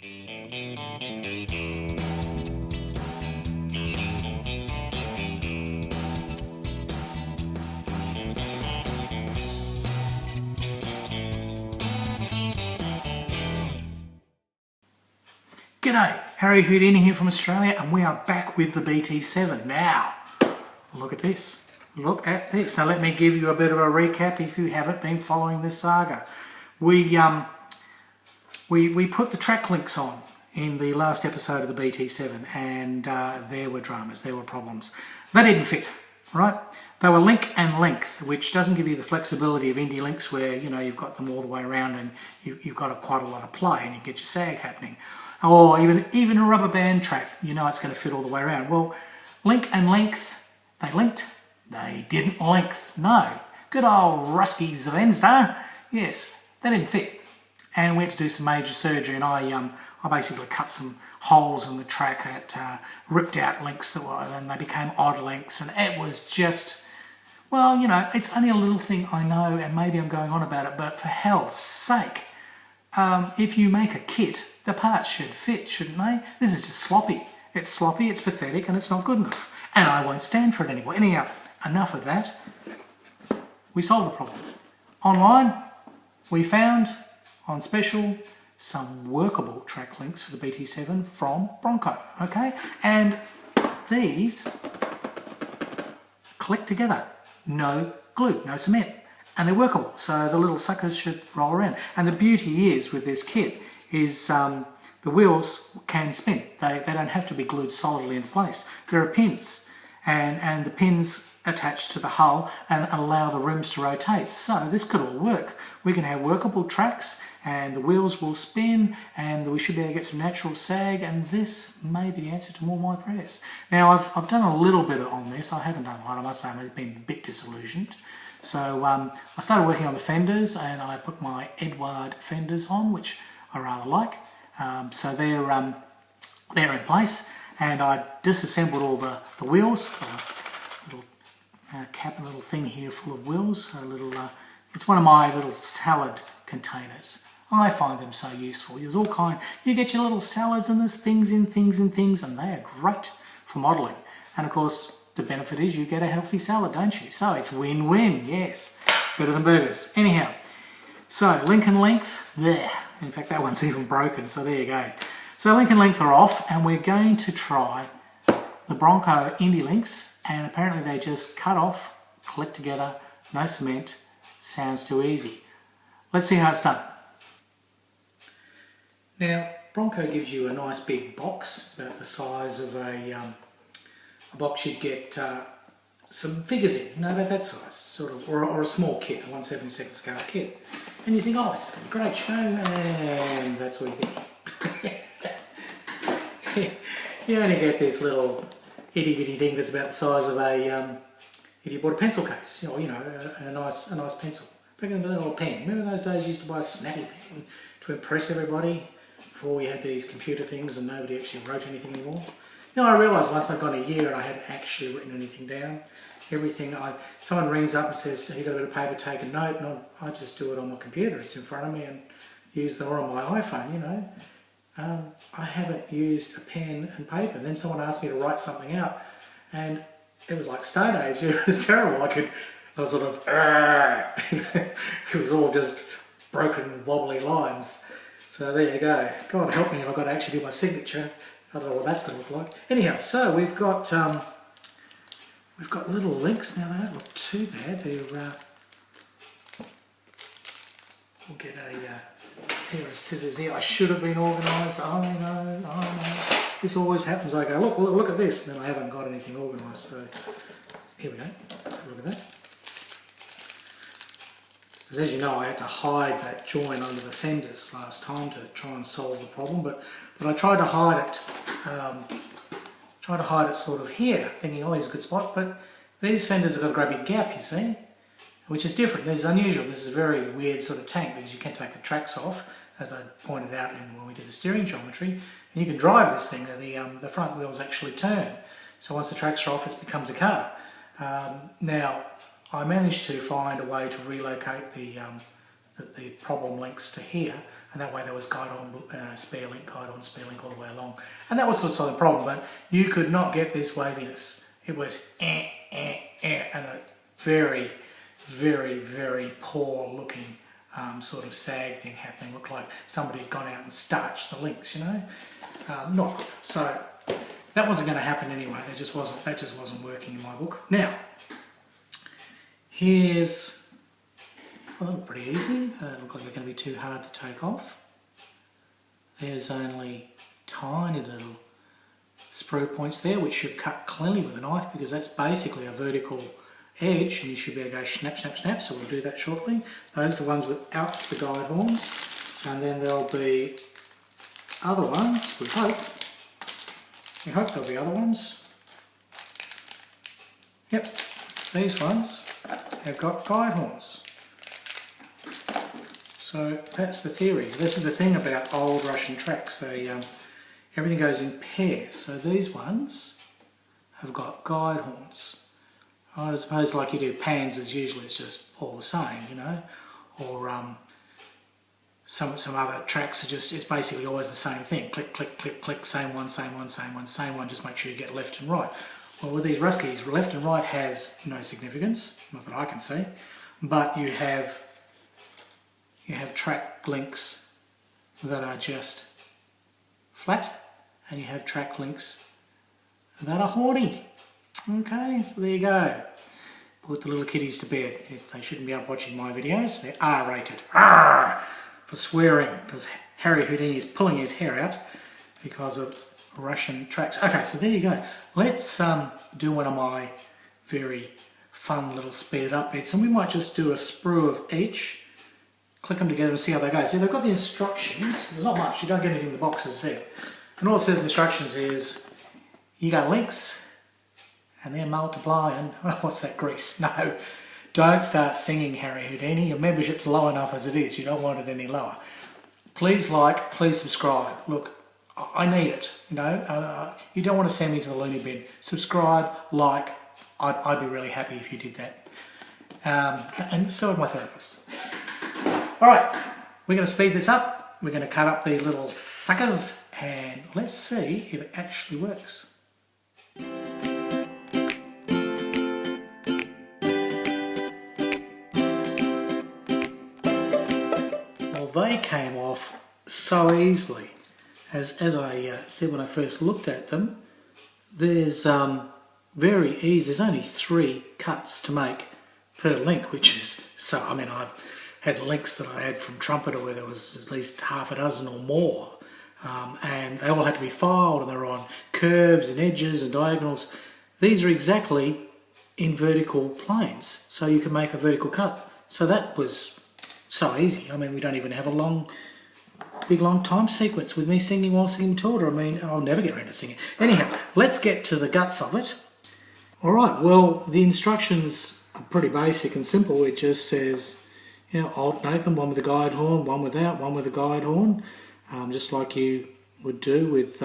G'day, Harry Houdini here from Australia, and we are back with the BT7. Now, look at this. Look at this. Now let me give you a bit of a recap if you haven't been following this saga. We put the track links on in the last episode of the BT7, and there were dramas, there were problems. They didn't fit, right? They were link and length, which doesn't give you the flexibility of indie links where, you know, you've got them all the way around and you've got quite a lot of play and you get your sag happening. Or even a rubber band track, you know it's going to fit all the way around. Well, link and length, they linked, they didn't length. No, good old Rusky Zvezda, yes, they didn't fit. And we had to do some major surgery, and I basically cut some holes in the track, ripped out links that were, and they became odd links, and it was just, well, you know, it's only a little thing, I know, and maybe I'm going on about it, but for hell's sake, if you make a kit, the parts should fit, shouldn't they? This is just sloppy. It's sloppy, it's pathetic, and it's not good enough. And I won't stand for it anymore. Anyhow, enough of that. We solved the problem. Online, we found, on special, some workable track links for the BT7 from Bronco, okay? And these click together. No glue, no cement. And they're workable, so the little suckers should roll around. And the beauty is, with this kit, is the wheels can spin. They don't have to be glued solidly into place. There are pins, and the pins attach to the hull and allow the rims to rotate. So this could all work. We can have workable tracks, and the wheels will spin, and we should be able to get some natural sag, and this may be the answer to all my prayers. Now, I've done a little bit on this. I haven't done a lot, I must say. I've been a bit disillusioned. So I started working on the fenders, and I put my Edward fenders on, which I rather like. So they're in place, and I disassembled all the wheels. A little cap, a little thing here full of wheels. It's one of my little salad containers. I find them so useful. There's all kind. You get your little salads, and there's things in things in things, and they are great for modelling. And of course, the benefit is you get a healthy salad, don't you? So it's win-win, yes. Better than burgers. Anyhow, so link and length, there. In fact, that one's even broken, so there you go. So link and length are off, and we're going to try the Bronco indie links, and apparently they just cut off, click together, no cement, sounds too easy. Let's see how it's done. Now, Bronco gives you a nice big box, about the size of a box you'd get some figures in, you know, about that size, sort of, or a small kit, a 1/72 scale kit. And you think, oh, this is a great show, and that's all you get. You only get this little itty bitty thing that's about the size of a, if you bought a pencil case, or, you know, a nice pencil. Back in the little pen. Remember those days you used to buy a snappy pen to impress everybody before we had these computer things and nobody actually wrote anything anymore? You know, I realised once I'd gone a year and I hadn't actually written anything down. Everything, someone rings up and says, have you got a bit of paper, take a note, and I just do it on my computer. It's in front of me, and use them, or on my iPhone, you know. I haven't used a pen and paper. Then someone asked me to write something out, and it was like Stone Age. It was terrible. I was sort of, it was all just broken, wobbly lines. So there you go. God help me if I've got to actually do my signature. I don't know what that's going to look like. Anyhow, so we've got little links. Now they don't look too bad. They're we'll get a pair of scissors here. I should have been organised. Oh no. This always happens. I go, look at this, and then I haven't got anything organised. So here we go. Let's have a look at that. Because as you know, I had to hide that join under the fenders last time to try and solve the problem, but I tried to hide it sort of here, thinking, oh, there's a good spot, but these fenders have got a great big gap, you see, which is different. This is unusual. This is a very weird sort of tank because you can take the tracks off, as I pointed out when we did the steering geometry, and you can drive this thing. The front wheels actually turn. So once the tracks are off, it becomes a car. Now, I managed to find a way to relocate the problem links to here, and that way there was guide on, spare link, guide on, spare link all the way along. And that was also the problem, but you could not get this waviness. It was and a very, very, very poor looking sort of sag thing happening. Looked like somebody had gone out and starched the links, you know. Not good. So that wasn't going to happen anyway. That just wasn't working in my book. Now, here's, well, they look pretty easy. They don't look like they're going to be too hard to take off. There's only tiny little sprue points there, which should cut cleanly with a knife, because that's basically a vertical edge, and you should be able to go snap, snap, snap. So we'll do that shortly. Those are the ones without the guide horns, and then there'll be other ones, we hope. We hope there'll be other ones. Yep, these ones have got guide horns. So that's the theory. This is the thing about old Russian tracks. They everything goes in pairs. So these ones have got guide horns. I suppose like you do Panzers, usually it's just all the same, you know, or some other tracks are just, it's basically always the same thing. Click, click, click, click, same one, same one, same one, same one. Just make sure you get left and right. Well, with these Ruskies, left and right has no significance, not that I can see, but you have track links that are just flat, and you have track links that are horny. Okay, so there you go. Put the little kiddies to bed. They shouldn't be up watching my videos. They're R-rated. For swearing, because Harry Houdini is pulling his hair out because of Russian tracks. Okay, so there you go. Let's do one of my very fun little speeded up bits, and we might just do a sprue of each, click them together and see how they go. See, they've got the instructions. There's not much. You don't get anything in the boxes there. And all it says in the instructions is, you got links, and then multiply, and what's that grease? No, don't start singing, Harry Houdini. Your membership's low enough as it is. You don't want it any lower. Please like, please subscribe. Look, I need it, you know. You don't want to send me to the loony bin. Subscribe, like. I'd be really happy if you did that. And so would my therapist. All right, we're going to speed this up. We're going to cut up the little suckers, and let's see if it actually works. Well, they came off so easily. As I said when I first looked at them, there's very easy. There's only 3 cuts to make per link, which is so. I mean, I've had links that I had from Trumpeter where there was at least half a dozen or more, and they all had to be filed, and they're on curves and edges and diagonals. These are exactly in vertical planes, so you can make a vertical cut. So that was so easy. I mean, we don't even have a big long time sequence with me singing while singing Matilda. I mean, I'll never get around to singing. Anyhow, let's get to the guts of it. Alright, well, the instructions are pretty basic and simple. It just says, you know, alternate them, one with a guide horn, one without, one with a guide horn, just like you would do with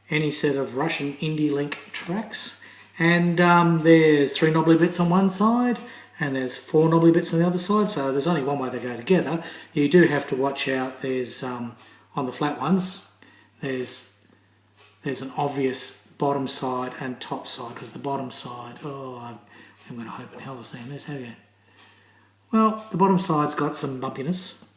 any set of Russian indie link tracks. And there's 3 knobbly bits on one side, and there's 4 knobbly bits on the other side, so there's only one way they go together. You do have to watch out. There's, on the flat ones, there's an obvious bottom side and top side, because the bottom side, oh, I haven't got a hope in hell of seeing this, have you? Well, the bottom side's got some bumpiness,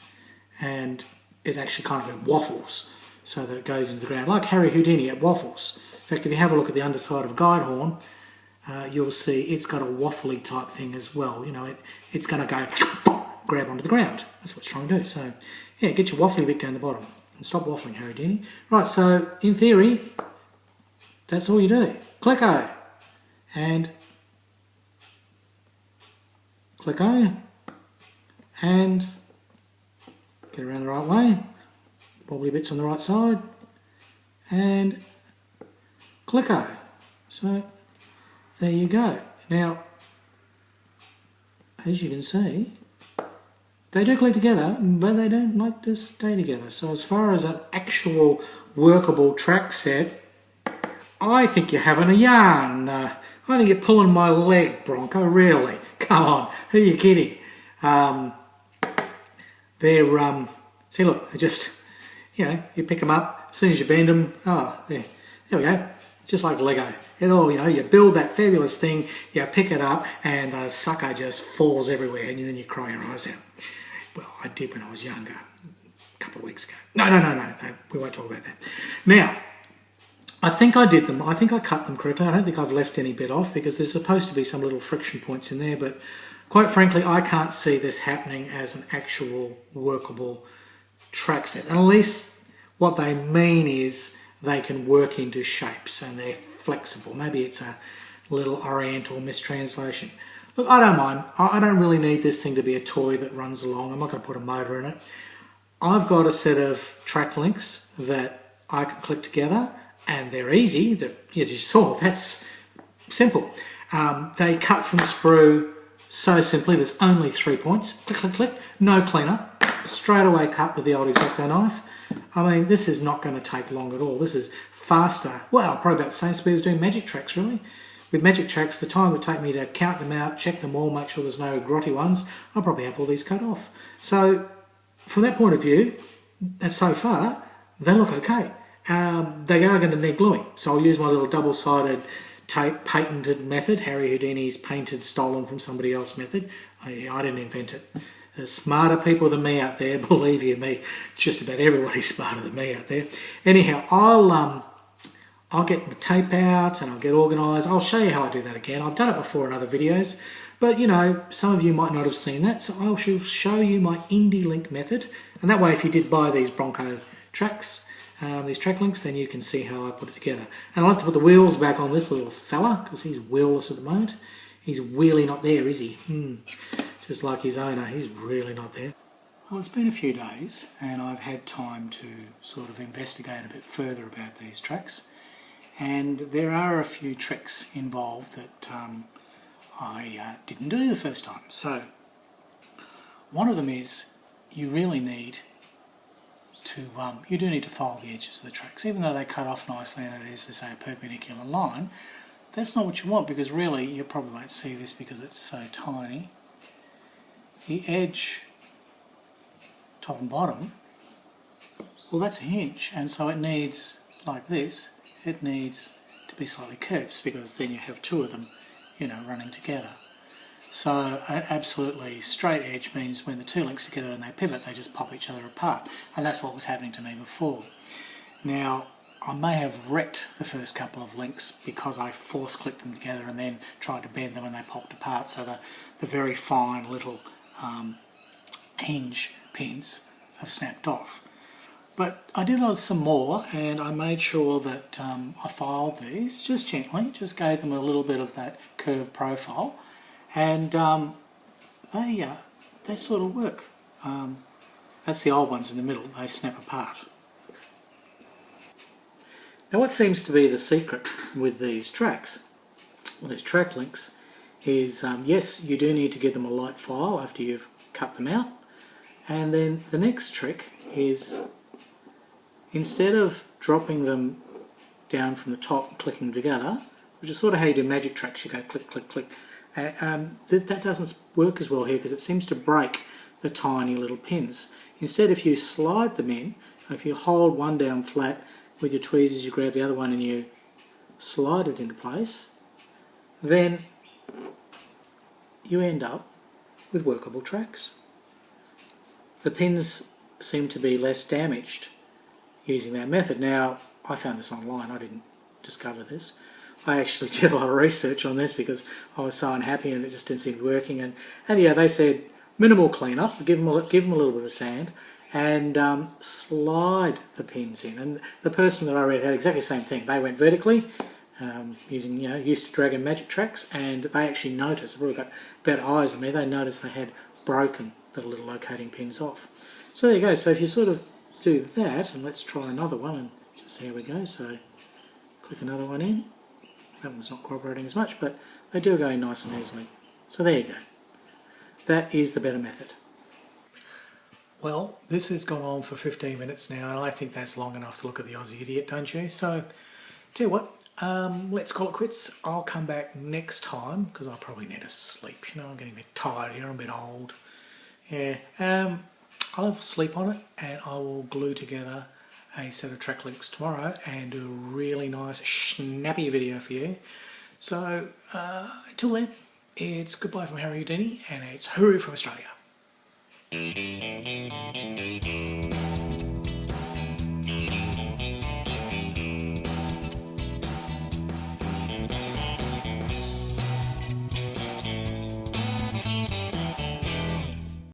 and it actually kind of waffles so that it goes into the ground, like Harry Houdini, it waffles. In fact, if you have a look at the underside of a guide horn, you'll see it's got a waffly type thing as well. You know, it's going to go grab onto the ground. That's what it's trying to do. So, yeah, get your waffly bit down the bottom and stop waffling, Harry Houdini. Right, so in theory, that's all you do. Click O and click O and get around the right way. Wobbly bits on the right side and click O. So there you go. Now, as you can see, they do click together, but they don't like to stay together. So as far as an actual workable track set, I think you're having a yarn. I think you're pulling my leg, Bronco, really. Come on, who are you kidding? They're See, look, they just, you know, you pick them up, as soon as you bend them, oh, there we go. Just like Lego. It all, you know, you build that fabulous thing, you pick it up, and the sucker just falls everywhere, and then you cry your eyes out. Well, I did when I was younger, a couple of weeks ago. No, we won't talk about that. Now, I think I did them. I think I cut them correctly. I don't think I've left any bit off because there's supposed to be some little friction points in there, but quite frankly, I can't see this happening as an actual workable track set. Unless what they mean is they can work into shapes and they're flexible. Maybe it's a little Oriental mistranslation. Look, I don't mind. I don't really need this thing to be a toy that runs along. I'm not going to put a motor in it. I've got a set of track links that I can click together, and they're easy. As you saw, that's simple. They cut from the sprue so simply. There's only 3 points. Click, click, click. No cleaner. Straight away cut with the old X-Acto knife. I mean, this is not going to take long at all. This is faster. Well, probably about the same speed as doing magic tracks, really. With magic tracks, the time it would take me to count them out, check them all, make sure there's no grotty ones, I'll probably have all these cut off. So, from that point of view, so far, they look okay. They are going to need gluing. So I'll use my little double-sided tape patented method, Harry Houdini's painted, stolen from somebody else method. I didn't invent it. There's smarter people than me out there, believe you me. Just about everybody's smarter than me out there. Anyhow, I'll get my tape out and I'll get organised. I'll show you how I do that again. I've done it before in other videos, but you know, some of you might not have seen that, so I shall show you my Indie Link method. And that way, if you did buy these Bronco tracks, these track links, then you can see how I put it together. And I'll have to put the wheels back on this little fella because he's wheelless at the moment. He's really not there, is he? Just like his owner, he's really not there. Well, it's been a few days and I've had time to sort of investigate a bit further about these tracks, and there are a few tricks involved that I didn't do the first time. So one of them is you really need to, you do need to file the edges of the tracks. Even though they cut off nicely and it is, to say, a perpendicular line, that's not what you want, because really you probably won't see this because it's so tiny. The edge, top and bottom, well, that's a hinge, and so it needs, like this, it needs to be slightly curved, because then you have two of them, you know, running together. So an absolutely straight edge means when the two links together and they pivot, they just pop each other apart, and that's what was happening to me before. Now, I may have wrecked the first couple of links because I force clicked them together and then tried to bend them and they popped apart, so the very fine little hinge pins have snapped off. But I did some more, and I made sure that I filed these just gently, just gave them a little bit of that curved profile, and they sort of work. That's the old ones in the middle, they snap apart. Now, what seems to be the secret with these tracks, or these track links, is yes, you do need to give them a light file after you've cut them out, and then the next trick is, instead of dropping them down from the top and clicking them together, which is sort of how you do magic tracks, you go click, click, click, that doesn't work as well here because it seems to break the tiny little pins. Instead, if you slide them in, if you hold one down flat with your tweezers, you grab the other one and you slide it into place, then you end up with workable tracks. The pins seem to be less damaged using that method. Now, I found this online, I didn't discover this. I actually did a lot of research on this because I was so unhappy and it just didn't seem to be working. And yeah, they said minimal cleanup, give them a little bit of sand, and slide the pins in. And the person that I read had exactly the same thing. They went vertically, using, used to Dragon Magic tracks, and they actually noticed, they've probably got better eyes than me, they noticed they had broken the little locating pins off. So there you go. So if you sort of do that, and let's try another one and just see how we go. So click another one in. That one's not cooperating as much, but they do go in nice and easily. So there you go. That is the better method. Well, this has gone on for 15 minutes now, and I think that's long enough to look at the Aussie idiot, don't you? So, tell you what, let's call it quits. I'll come back next time, because I probably need to sleep. I'm getting a bit tired here, I'm a bit old. Yeah, I'll have a sleep on it, and I will glue together a set of track links tomorrow and do a really nice snappy video for you. So until then, it's goodbye from Harry Houdini, and it's hooroo from Australia.